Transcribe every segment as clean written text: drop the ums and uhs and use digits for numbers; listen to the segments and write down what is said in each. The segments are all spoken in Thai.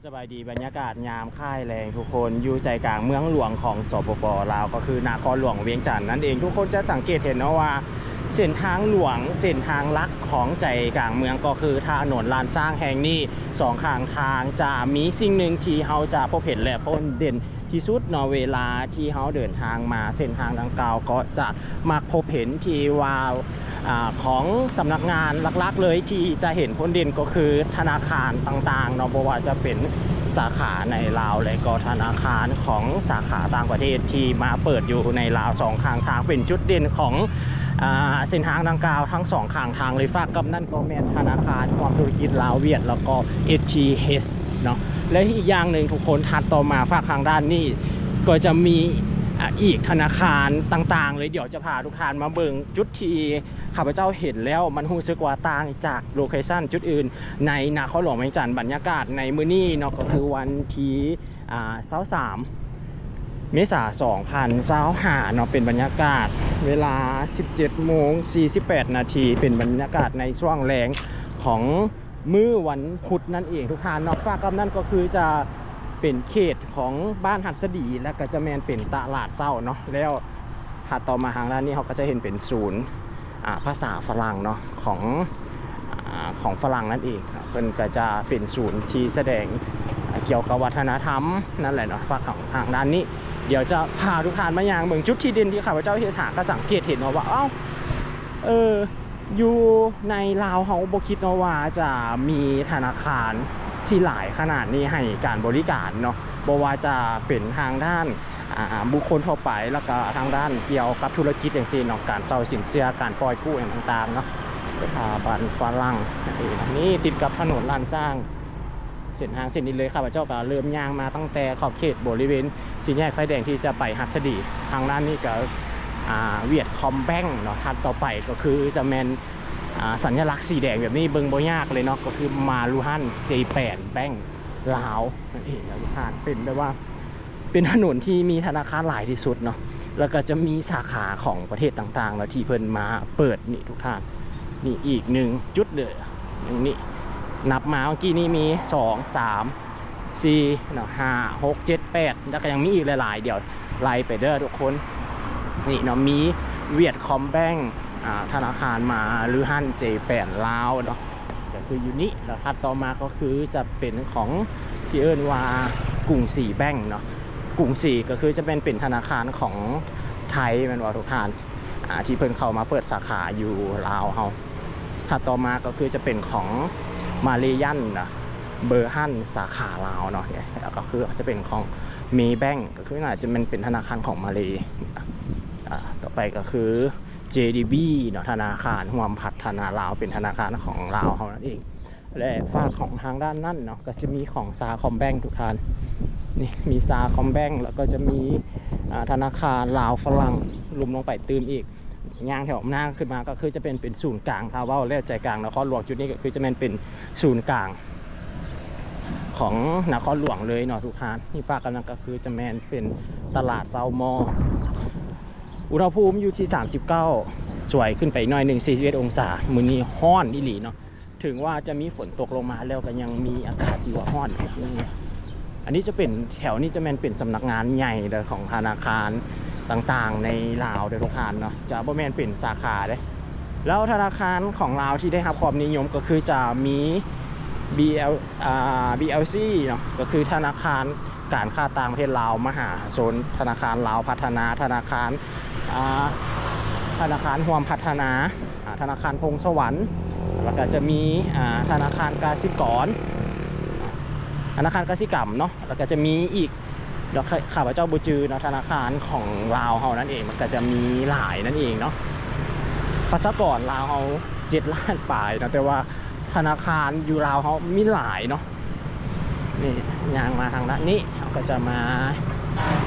สบายดีบรรยากาศยามค่ายแรงทุกคนอยู่ใจกลางเมืองหลวงของสปป.ลาวก็คือนครหลวงเวียงจันทน์นั่นเองทุกคนจะสังเกตเห็นนะว่าเส้นทางหลวงเส้นทางลักของใจกลางเมืองก็คือถนนลานสร้างแห่งนี้สองข้างทางจะมีสิ่งหนึ่งที่เราจะพบเห็นและพบเด่นที่สุดเนาะเวลาที่เราเดินทางมาเส้นทางดังกล่าวก็จะมักพบเห็นที่ว่าของสำนักงานหลักๆเลยที่จะเห็นพ้นเด่นก็คือธนาคารต่างๆเนาะเพราะว่าจะเป็นสาขาในลาวและก็ธนาคารของสาขาต่างประเทศที่มาเปิดอยู่ในลาวสองข้างทางเป็นจุดเด่นของเส้นทางดังกล่าวทั้งสองข้างทางเลยฝากกับนั่นก็แม่นธนาคารความธุรกิจลาวเวียดแล้วก็ SGH เนาะและอีกอย่างหนึ่งทุกคนถัดต่อมาฝากทางด้านนี้ก็จะมีอีกธนาคารต่างๆเลยเดี๋ยวจะพาทุกท่านมาเบิ่งจุดที่ข้าพเจ้าเห็นแล้วมันรู้สึกว่าต่างจากโลเคชั่นจุดอื่นในนครหลวงเวียงจันทน์บรรยากาศในมื้อนี้เนาะก็คือวันที่23เมษายน2025เนาะเป็นบรรยากาศเวลา 17:48 นาทีเป็นบรรยากาศในช่วงแรงของมื้อวันพุธนั่นเองทุกท่านเนาะฝากกับนั่นก็คือจะเป็นเขตของบ้านหัดสดีและก็จะแมนเป็นตลาดเศร้าเนาะแล้วถัดต่อมาทางด้านนี้เขาก็จะเห็นเป็นศูนย์ภาษาฝรั่งเนาะของฝรั่งนั่นเองเพิ่นก็จะเป็นศูนย์ที่แสดงเกี่ยวกับวัฒนธรรมนั่นแหละเนาะฝากของทางด้านนี้เดี๋ยวจะพาทุกท่านมาอย่างเมืองจุดที่เด่นที่ข้าพเจ้าเห็นหาก็สังเกตเห็นว่าอยู่ในลาวเขาบ่คิดว่าจะมีธนาคารที่หลายขนาดนี้ให้การบริการเนาะบ่ว่าจะเป็นทางด้านบุคคลทั่วไปแล้วก็ทางด้านเกี่ยวกับธุรกิจอย่างเช่นการเช่าสินเชื่อการปล่อยกู้ต่างๆเนาะสถาบันฝรั่งนี่ติดกับถนนลานสร้างเส้นทางเส้นนี้เลยข้าพเจ้าก็เริ่มย่างมาตั้งแต่ขอบเขตบริเวณสี่แยกไฟแดงที่จะไปหัดสดีทางด้านนี้ก็เวียดคอมแบงเนาะถัดต่อไปก็คือจะแมนสัญลักษณ์สีแดงแบบนี้เบิ่งบ่ยากเลยเนาะก็คือมาลูฮัน J8 แบงค์ลาวนั่นเองนะทุกท่านเป็นแบบว่าเป็นถนนที่มีธนาคารหลายที่สุดเนาะแล้วก็จะมีสาขาของประเทศต่างๆแล้วที่เพิ่นมาเปิดนี่ทุกท่านนี่อีกหนึ่งจุดเลยนี่นับมาเมื่อกี้นี้มี2 3 4เนาะ5 6 7 8แล้วก็ยังมีอีกหลายๆเดี๋ยวไล่ไปเด้อทุกคนนี่เนาะมีเวียดคอมแบงธนาคารมาหรือฮั่น J8 ลาวเนาะก็คืออยู่นี้แล้วถัดต่อมาก็คือจะเป็นของที่เอิ้นว่ากรุงศรีแบงค์เนาะกรุงศรีก็คือจะเป็นธนาคารของไทยแม่นว่าทุกท่านที่เพิ่นเข้ามาเปิดสาขาอยู่ลาวเฮาถัดต่อมาก็คือจะเป็นของมาเลยันนะเบอร์ฮั่นสาขาลาวเนาะแล้วก็คือจะเป็นของเมย์แบงค์ก็คือน่าจะเป็นธนาคารของมาเลต่อไปก็คือJDB เนาะธนาคารร่วมพัฒนาลาวเป็นธนาคารของลาวเขานั่นเองและฝากของทางด้านนั่นเนาะก็จะมีของซาคอมแบงค์ทุกท่านนี่มีซาคอมแบงค์แล้วก็จะมีธนาคารลาวฝรั่งลุมลงไปตื่มอีกย่างแถวหน้าขึ้นมาก็คือจะเป็นศูนย์กลางทาวเวลและใจกลางนครหลวงจุดนี้ก็คือจะเป็นศูนย์กลางของนครหลวงเลยเนาะทุกท่านนี่ฝากกันก็คือจะเป็นตลาดเซามออุณหภูมิอยู่ที่39สวยขึ้นไปหน่อย41องศามื้อนี้ร้อนอีหลีเนาะถึงว่าจะมีฝนตกลงมาแล้วก็ยังมีอากาศที่ว่าร้อนอันนี้จะเป็นแถวนี้จะเป็นสำนักงานใหญ่เลยของธนาคารต่างๆในลาวเด้อทุกท่านเนาะจะบ่แม่นเป็นสาขาเด้แล้วธนาคารของลาวที่ได้รับความนิยมก็คือจะมี BLC เนาะก็คือธนาคารการค้าต่างประเทศลาวมหาชนธนาคารลาวพัฒนาธนาคารร่วมพัฒนาธนาคารพงสวรรค์แล้วก็จะมีธนาคารกสิกรธนาคารกสิกรรมเนาะแล้วก็จะมีอีกแล้วข้าพเจ้าบูจือเนาะธนาคารของลาวเฮานั่นเองมันก็จะมีหลายนั่นเองเนาะภาษากรลาวเฮา7 ล้านปลายเนาะแต่ว่าธนาคารอยู่ลาวเฮามีหลายเนาะนี่ย่างมาทางด้านนี้เขาก็จะมา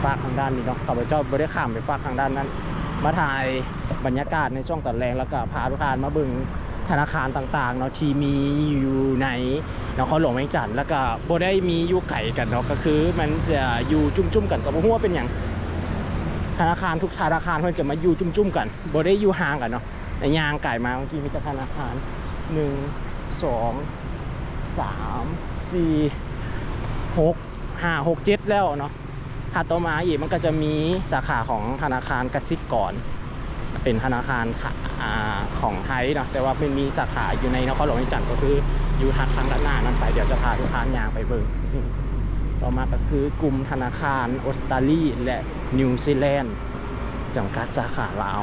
ฝากทางด้านนี้เนาะข้าพเจ้าบ่ได้ข้ามไปฝากทางด้านนั้นมาถ่ายบรรยากาศในช่วงตอนแรงแล้วก็พาทุกท่านมาเบิ่งธนาคารต่างๆเนาะที่มีอยู่ในนครหลวงเวียงจันทน์แล้วก็บ่ได้มีอยู่ไกลกันเนาะก็คือมันจะอยู่จุ่มๆกันก็บ่ฮู้ว่าเป็นหยังธนาคารทุกธนาคารเพิ่นจะมาอยู่จุ่มๆกันบ่ได้อยู่ห่างกันเนาะแต่ย่างไกลมาเมื่อกี้มีธนาคาร1 2 3 4 6 5 6 7แล้วเนาะถัดต่อมาอีกมันก็จะมีสาขาของธนาคารกสิกรเป็นธนาคารของไทยเนาะแต่ว่าเป็นมีสาขาอยู่ในนครหลวงจันทร์ก็คืออยู่ทางด้านหน้านั้นไปเดี๋ยวจะพาทุกท่านย่างไปเบิ่งต่อมาก็คือกลุ่มธนาคารออสเตรเลียและนิวซีแลนด์จำกัดสาขาลาว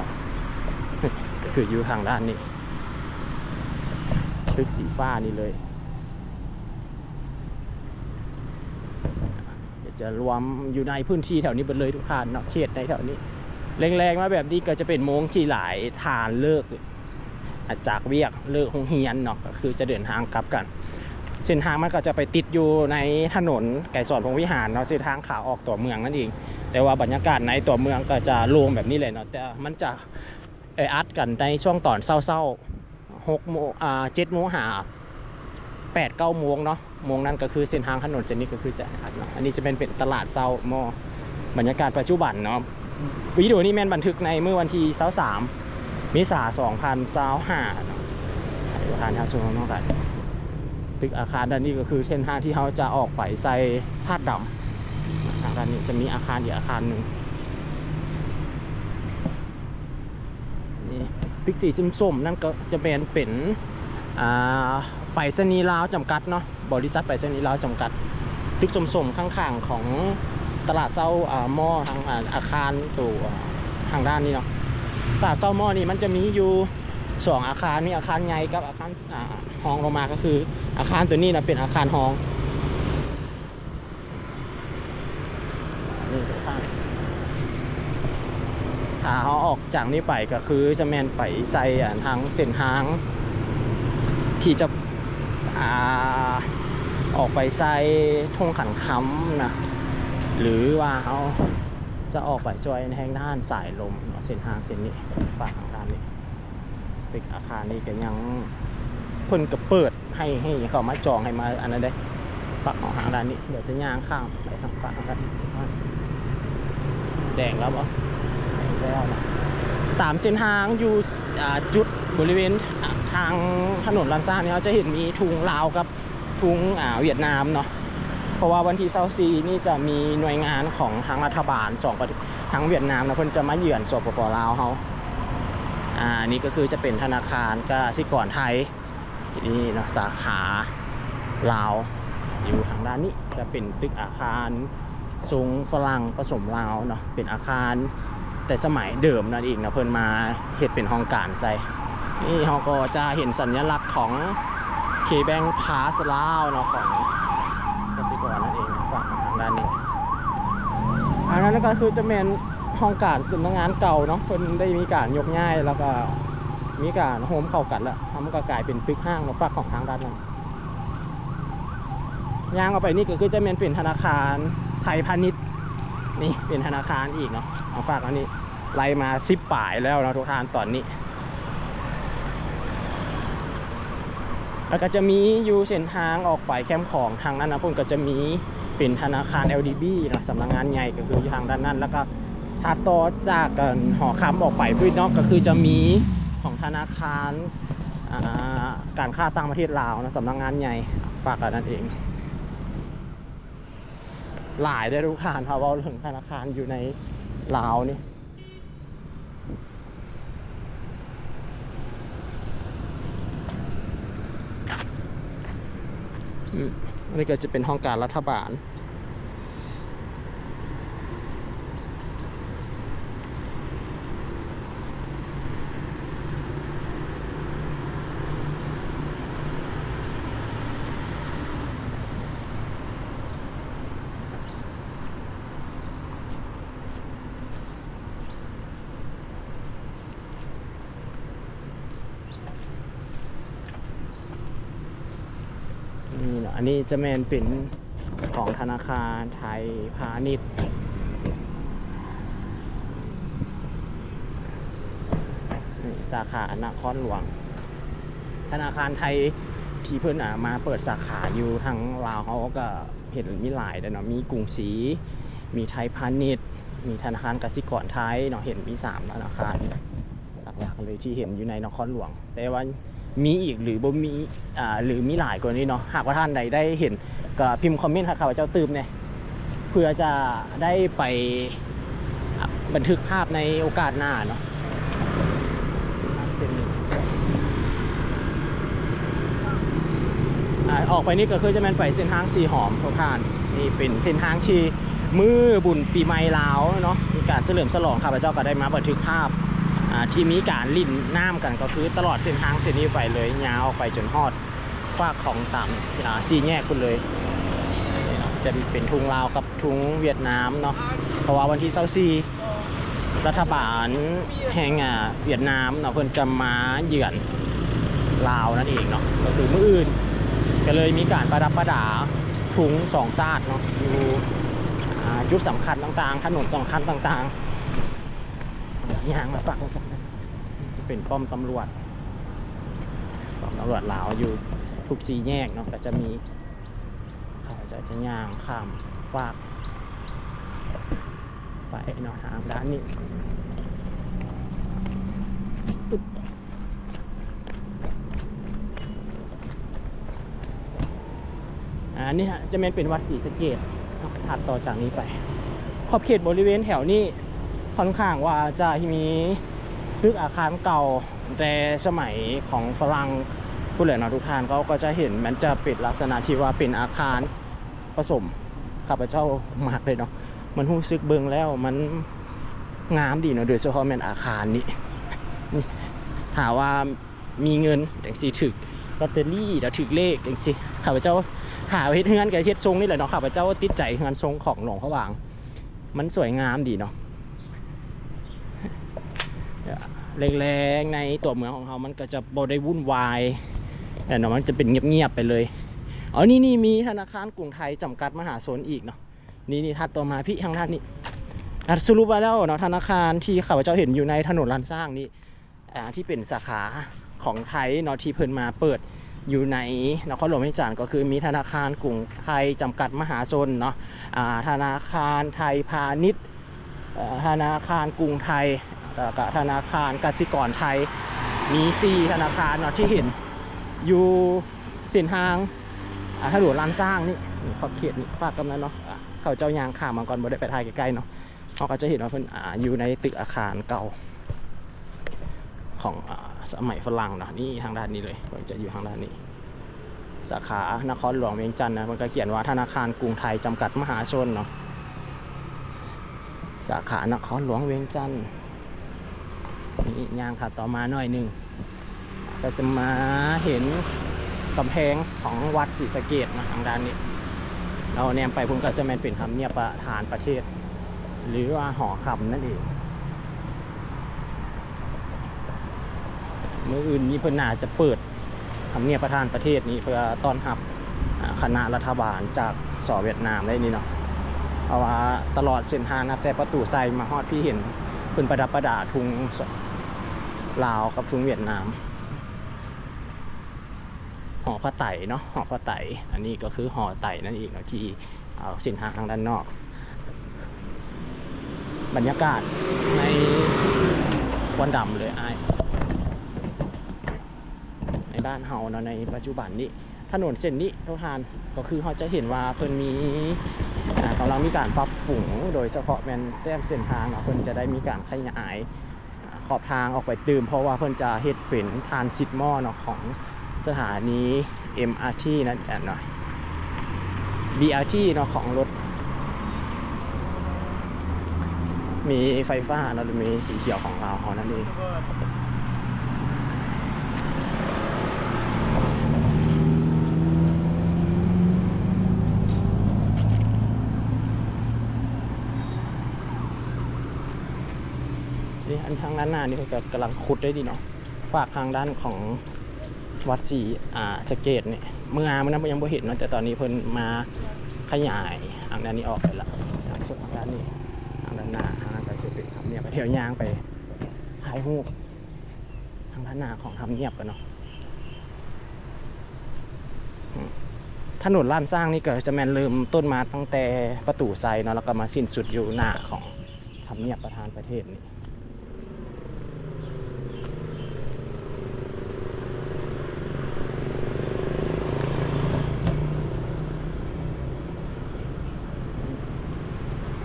ก็คืออยู่ทางด้านนี้ตึกสีฟ้านี่เลยจะรวมอยู่ในพื้นที่แถวนี้หมดเลยทุกท่านเนาะเขตในแถวนี้แรงๆมาแบบนี้ก็จะเป็นโมงที่หลายทานเลิกจากเวียกเลิกโรงเรียนเนาะก็คือจะเดินทางกลับกันเส้นทางมันก็จะไปติดอยู่ในถนนไก่สอนพงวิหารเนาะเส้นทางขาออกตัวเมืองนั่นเองแต่ว่าบรรยากาศในตัวเมืองก็จะโล่งแบบนี้เลยเนาะแต่มันจะอัดกันในช่วงตอนเศร้าๆ6 โมง7 โมงหา8 9 โมงเนาะโมงนั้นก็คือเส้นทางถนนเส้นนี้ก็คือจะอัดเนาะอันนี้จะเป็นตลาดเศร้ามอบรรยากาศปัจจุบันเนาะวิดีโอนี้แม่นบันทึกในเมื่อวันที่23 เมษายน 2025เนาะทุกท่านทางส่วนนอกกันตึกอาคารด้านนี้ก็คือเส้นทางที่เขาจะออกไปใส่ธาตุดำทางด้านนี้จะมีอาคารอีกอาคารหนึ่งนี่ตึกสีส้มๆนั่นก็จะเป็นไปรษณีย์ลาวจำกัดเนาะบริษัทไปรษณีย์ลาวจำกัดตึกส้มๆข้างๆของตลาดเซามอทางอาคารตัวทางด้านนี้เนาะตลาดเซามอนี่มันจะมีอยู่2 อาคารมีอาคารใหญ่กับอาคารห้องลงมาก็คืออาคารตัวนี้นะเป็นอาคารห้องนี่ทุกท่านถ้าเขาออกจากนี้ไปก็คือจะแมนไปใส่ทางเส้นทางที่จะออกไปใส่ทงขันค้ำนะหรือว่าเขาจะออกไปช่วยในทางด้านสายลมเส้นทางเส้นนี้ฝั่งทางด้านนี้ตึกอาคารนี้ก็ยังเพิ่นก็เปิดให้เขามาจองให้มาอันนั้นได้ฝั่งของทางด้านนี้เดี๋ยวจะย่างข้ามไปทางฝั่งด้านนี้แดงแล้วบ่แดงแล้วนะตามเส้นทางอยู่จุดบริเวณทางถนนลันซ่าเนี่ยเราจะเห็นมีทุงลาวกับทุงเวียดนามเนาะเพราะว่าวันที่24นี่จะมีหน่วยงานของทางรัฐบาล2 ประเทศทั้งเวียดนามนะเพิ่นจะมาเยือนสปป.ลาวเฮานี่ก็คือจะเป็นธนาคารกสิกรไทยนี่เนาะสาขาลาวอยู่ทางด้านนี้จะเป็นตึกอาคารทรงฝรั่งผสมลาวเนาะเป็นอาคารแต่สมัยเดิมนั่นเองนะเพิ่นมาเฮ็ดเป็นห้องการใส่นี่เราก็จะเห็นสัญลักษณ์ของ KBank Pass ลาวเนาะของกสิกรนั่นเองฝั่งทางด้านนี้อันนั้นก็คือจะเป็นห้องการสำนักงานเก่าเนาะเพิ่นได้มีการยกย้ายแล้วก็มีการโฮมเข้ากันแล้วมันก็กลายเป็นตึกห้างเนาะฝั่งของทางด้านนั้นย่างออกไปนี่ก็คือจะเป็นธนาคารไทยพาณิชย์นี่เป็นธนาคารอีกเนาะเอาฝากอันนี้ไล่มา10 ป่ายแล้วนะทุกท่านตอนนี้แล้วก็จะมีอยู่เส้นทางออกไปแคมป์ของทางนั้นนะพุ่นก็จะมีเป็นธนาคาร LDB นะสำนักงานใหญ่ก็คืออยู่ทางด้านนั้นแล้วก็ถัดต่อจากหอคำออกไปพื้นนอกก็คือจะมีของธนาคารการค้าต่างประเทศลาวนะสำนักงานใหญ่ฝากกันนั่นเองหลายได้ทุกท่านเพราะว่าเรื่องธนาคารอยู่ในลาวนี่นี่ก็จะเป็นห้องการรัฐบาลนี่เนาะอันนี้จะเป็นของธนาคารไทยพาณิชย์สาขานครหลวงธนาคารไทยที่เพิ่นมาเปิดสาขาอยู่ทางลาวเขาก็เห็นมีหลายเนาะมีกรุงศรีมีไทยพาณิชย์มีธนาคารกสิกรไทยเนาะเห็นมี3 ธนาคารหลักๆเลยที่เห็นอยู่ในนครหลวงแต่ว่ามีอีกหรือบ่มีหรือมีหลายกว่านี้เนาะหากว่าท่านใดได้เห็น ก็พิมพ์คอมเมนต์หาข้าพเจ้าตื่มเนี่ยเพื่อจะได้ไปบันทึกภาพในโอกาสหน้าเนาะเส้นนี้ออกไปนี่ก็คือจะแม่นไปเส้นทางสีหอมทุกท่านนี่เป็นเส้นทางที่มือบุญปีใหม่ลาวเนาะมีการเฉลิมฉลองข้าพเจ้าก็ได้มาบันทึกภาพที่มีการลิ่นน้ำกันก็คือตลอดเส้นทางเส้นนี้ไปเลยยาวออกไปจนฮอดฝากของสี่แยกคุณเลยจะเป็นทุงลาวกับทุงเวียดนามเนาะเพราะว่าวันที่24รัฐบาลแห่งเวียดนามเนาะเพิ่นจะมาเยือนลาวนั่นเองเนาะก็คือมื้ออื่นก็เลยมีการประดับประดาทุงสองชาติเนาะอยู่จุดสำคัญต่างๆถนนสำคัญต่างๆย่างมาฝากกันจะเป็นป้อมตำรวจลาวอยู่ทุกสี่แยกเนาะก็จะมีเขาจะย่างข้ามฝากไปเนาะทางด้านนี้นี่ฮะจะเป็นวัดศรีสะเกษถัดต่อจากนี้ไปขอบเขตบริเวณแถวนี้ค่อนข้างว่าจะมีตึกอาคารเก่าแต่สมัยของฝรั่งผู้เหลือเนาะทุกท่านเขาก็จะเห็นมันจะเป็นลักษณะที่ว่าเป็นอาคารผสมข้าพเจ้ามากเลยเนาะมันรู้สึกเบิ่งแล้วมันงามดีเนาะโดยเฉพาะแม่นอาคารนี้ถามว่ามีเงินจังสิถึกลอตเตอรี่เดี๋ยวถึกเลขจังสิข้าพเจ้าหาเฮ็ดเฮือนกับเฮ็ดทรงนี่แหละเนาะข้าพเจ้าติดใจเฮือนทรงของหลวงพระบางมันสวยงามดีเนาะแรงๆในตัวเมืองของเขามันก็จะบ่ได้วุ่นวายแต่เนาะมันจะเป็นเงียบๆไปเลยอ๋อนี่มีธนาคารกรุงไทยจำกัดมหาชนอีกเนาะนี่ถัดต่อมาพี่ทางด้านนี้สรุปมาแล้วเนาะธนาคารที่ข้าพเจ้าเห็นอยู่ในถนนลานสร้างนี่ที่เป็นสาขาของไทยเนาะที่เพิ่นมาเปิดอยู่ในนครหลวงเวียงจันทร์ก็คือมีธนาคารกรุงไทยจำกัดมหาชนเนาะธนาคารไทยพาณิชย์ธนาคารกรุงไทยแล้วก็ธนาคารกสิกรไทยมี4ธนาคารเนาะที่เห็นอยู่เส้นทางถนนลานสร้างนี่ขอบเขตนี่ฝากกำนันเนาะเขาเจ้ายางข้ามมาก่อนบ่ได้ไปถ่ายใกล้ๆเนาะเขาก็จะเห็นว่าเพิ่นอยู่ในตึกอาคารเก่าของสมัยฝรั่งเนาะนี่ทางด้านนี้เลยมันจะอยู่ทางด้านนี้สาขานครหลวงเวียงจันทร์นะมันก็เขียนว่าธนาคารกรุงไทยจำกัดมหาชนเนาะสาขานครหลวงเวียงจันทร์นี่ย่างถัดต่อมาหน่อยหนึ่งก็จะมาเห็นกำแพงของวัดศรีสะเกษนะทางด้านนี้เราแนมไปพุ่งก็จะเป็นทำเนียบประธานประเทศหรือว่าหอคำนั่นเองเมื่ออื่นนี้เพิ่นน่าจะเปิดทำเนียบประธานประเทศนี้เพื่อต้อนรับคณะรัฐบาลจากเวียดนามได้นี่เนาะเพราะว่าตลอดเส้นทางนะแต่ประตูไซมาฮอดพี่เห็นเพิ่นประดับประดาทุงลาวกับทุงเวียดนามหอพระไต่เนาะหอพระไต่อันนี้ก็คือหอไต่นั่นเองเนาะที่เส้นทางทางด้านนอกบรรยากาศในวันดำเลยในบ้านเฮาเนาะในปัจจุบันนี้ถนนเส้นนี้ทุกท่านก็คือเขาจะเห็นว่าเพิ่นมีกำลังมีการปรับปรุงโดยเฉพาะแม่นแต้มเส้นทางเพิ่นจะได้มีการขยายขอบทางออกไปตื่มเพราะว่าเพิ่นจะเฮ็ดเป็นทรานซิตมอเนาะของสถานี MRT นั่นแหละเนาะ BRT เนาะของรถมีไฟฟ้าเนาะมีสีเขียวของเราเฮานั่นเองอันทางด้านหน้านี่ก็กำลังขุดได้ดีเนาะฝากทางด้านของวัดศรีสะเกษเนี่ยเมื่อนั้นยังไม่เห็นเนาะแต่ตอนนี้เพิ่นมาขยายทางด้านนี้ออกไปละส่วนทางด้านนี้ทางด้านหน้าทางด้านก็จะเป็นทำเนียบไปเที่ยวยางไปถ่ายรูปทางด้านหน้าของทำเนียบกันเนาะถนนลานสร้างนี่ก็จะแม่นเริ่มต้นมาตั้งแต่ประตูไซเนาะแล้วก็มาสิ้นสุดอยู่หน้าของทำเนียบประธานประเทศนี่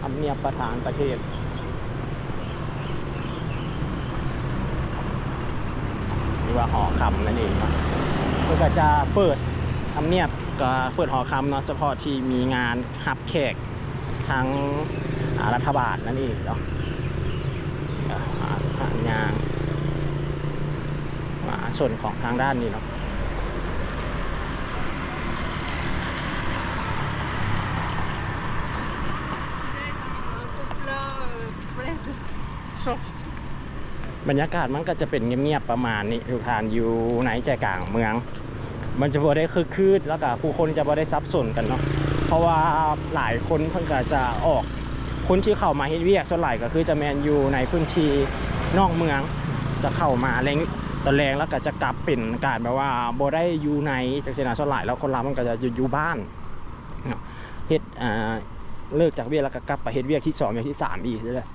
ำเนียบประธานประเทศหรือว่าหอคำนั่นเองเนาะก็จะเปิดทำเนียบก็เปิดหอคำเนาะเฉพาะที่มีงานฮับแขกทางรัฐบาลนั่นเองเนาะงานส่วนของทางด้านนี้เนาะบรรยากาศมันก็จะเป็นเงียบๆประมาณนี้ทุกท่านอยู่ในใจกลางเมืองมันจะบ่ได้คึกคืนแล้วก็ผู้คนจะบ่ได้ซับซ้อนกันเนาะเพราะว่าหลายคนเพิ่งก็จะออกคนที่เข้ามาเฮ็ดเวียกส่วนใหญ่ก็คือจะแมนอยู่ในพื้นที่นอกเมืองจะเข้ามาแรงตอนแรงแล้วก็จะกลับเป็นการแบบว่าบ่ได้อยู่ในจังซี่นะส่วนใหญ่แล้วคนเรามันก็จะอยู่บ้านเฮ็ดเลิกจากเวียกแล้วก็กลับไปเฮ็ดเวียกที่2เวียกที่3อีกเลย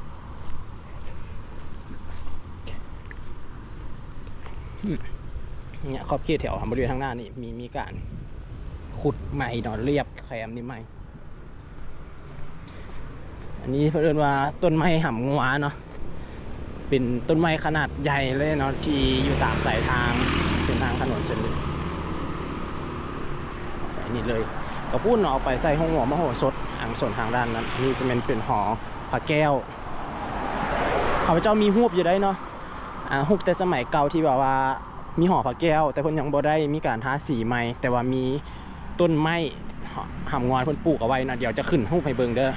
เนี่ยขอบเขตแถวบริเวณทางหน้านี่มีการขุดใหม่เนาะเรียบแคมนี่ใหม่อันนี้เพิ่นว่าต้นไม้หำงัวเนาะเป็นต้นไม้ขนาดใหญ่เลยเนาะที่อยู่ตามสายทางเส้นทางถนนเส้นนี้นี่เลยกระปุ้นเนาะเอาไปใส่ห้องหัวมโหสถอังส่วนทางด้านนั้นนี่จะเป็นหอพระแก้วข้าพเจ้ามีรูปอยู่ได้เนาะรูปแต่สมัยเก่าที่แบบว่ามีหอพระแก้วแต่เพิ่นยังบ่ได้มีการทาสีใหม่แต่ว่ามีต้นไม้หำงอนเพิ่นปลูกเอาไว้นะเดี๋ยวจะขึ้นรูปให้เบิ่งเด้อ